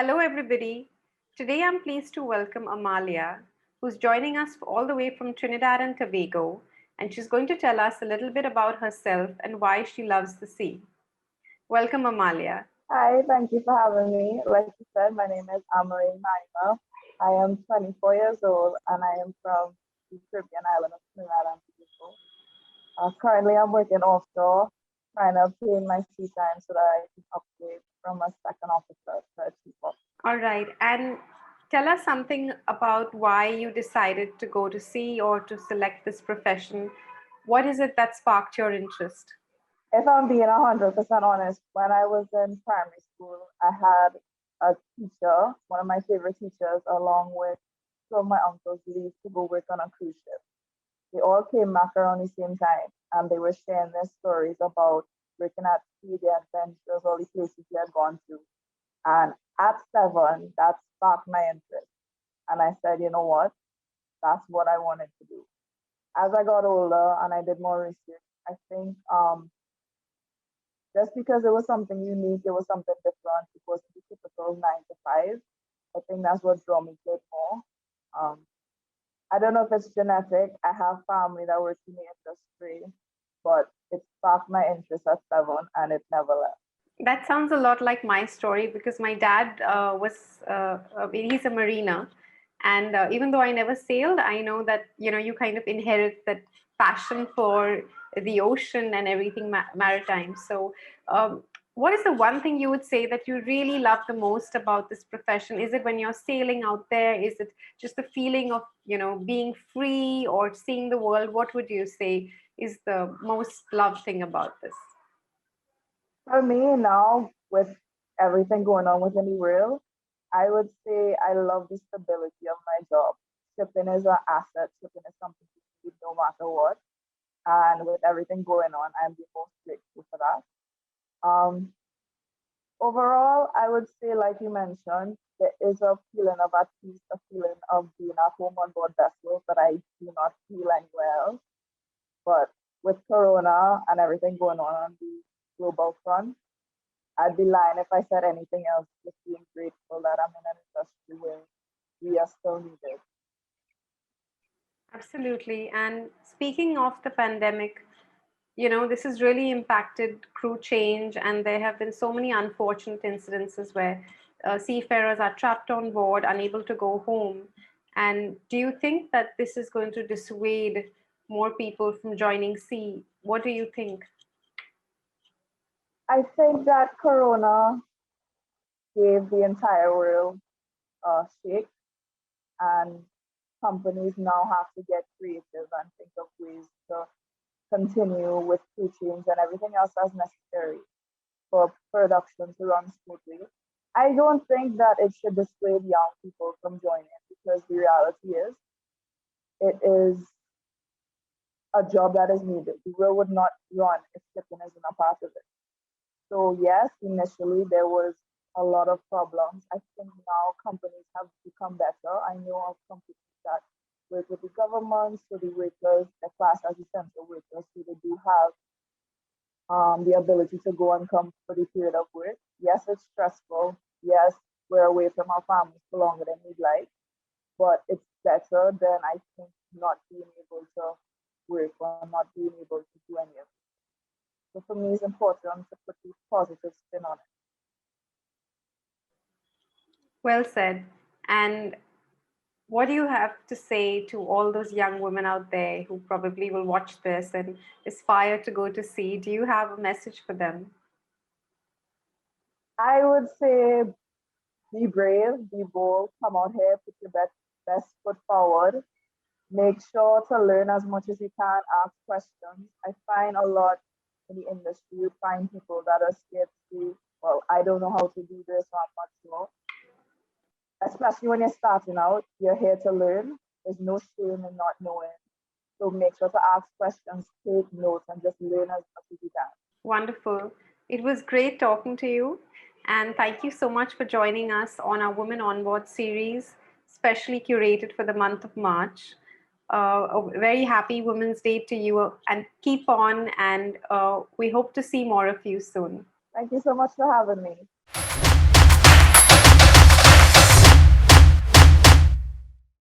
Hello, everybody. Today I'm pleased to welcome Amalia, who's joining us all the way from Trinidad and Tobago, and she's going to tell us a little bit about herself and why she loves the sea. Welcome, Amalia. Hi, thank you for having me. Like you said, my name is Amalia Emmanuel. I am 24 years old and I am from the Caribbean island of Trinidad and Tobago. Currently, I'm working offshore, trying to obtain my sea time so that I can upgrade from a second officer to a chief officer. All right, and tell us something about why you decided to go to sea or to select this profession. What is it that sparked your interest? If I'm being 100% honest, when I was in primary school, I had a teacher, one of my favorite teachers, along with two of my uncles, leave to go work on a cruise ship. They all came back around the same time and they were sharing their stories about working at sea, their adventures, all the places they had gone to. And at 7, that sparked my interest. And I said, you know what? That's what I wanted to do. As I got older and I did more research, I think just because it was something unique, it was something different, it wasn't the typical 9 to 5. I think that's what drew me to it more. I don't know if it's genetic. I have family that works in the industry, but it sparked my interest at 7 and it never left. That sounds a lot like my story because my dad he's a mariner. And even though I never sailed, I know that, you kind of inherit that passion for the ocean and everything maritime. So, what is the one thing you would say that you really love the most about this profession? Is it when you're sailing out there? Is it just the feeling of, being free or seeing the world? What would you say is the most loved thing about this? For me now, with everything going on within the world, I would say I love the stability of my job. Shipping is an asset. Shipping is something you need no matter what. And with everything going on, I'm the most grateful for that. Um, Overall, I would say, like you mentioned, there is a feeling of at peace, a feeling of being at home on board vessels that I do not feel anywhere else. But with Corona and everything going on the global front, I'd be lying if I said anything else, just being grateful that I'm in an industry where we are still needed. Absolutely. And speaking of the pandemic, this has really impacted crew change, and there have been so many unfortunate incidences where seafarers are trapped on board, unable to go home. And do you think that this is going to dissuade more people from joining sea? What do you think? I think that Corona gave the entire world a shake, and companies now have to get creative and think of ways to continue with crew change and everything else as necessary for production to run smoothly. I don't think that it should dissuade young people from joining because the reality is it is a job that is needed. The world would not run if shipping isn't a part of it. So yes, initially there was a lot of problems. I think now companies have become better. I know of companies that work with the government, so the workers are classed as essential workers, so they do have the ability to go and come for the period of work. Yes, it's stressful. Yes, we're away from our families for longer than we'd like, but it's better than I think not being able to work or not being able to do any of it. So for me, it's important to put the positive spin on it. Well said. And what do you have to say to all those young women out there who probably will watch this and aspire to go to sea? Do you have a message for them? I would say be brave, be bold, come out here, put your best foot forward. Make sure to learn as much as you can, ask questions. I find a lot in the industry, you find people that are scared to say, well, I don't know how to do this, or I'm not sure. Especially when you're starting out, you're here to learn. There's no shame in not knowing. So make sure to ask questions, take notes, and just learn as much as you can. Wonderful. It was great talking to you. And thank you so much for joining us on our Women on Board series, specially curated for the month of March. A very happy Women's Day to you, and keep on. And we hope to see more of you soon. Thank you so much for having me.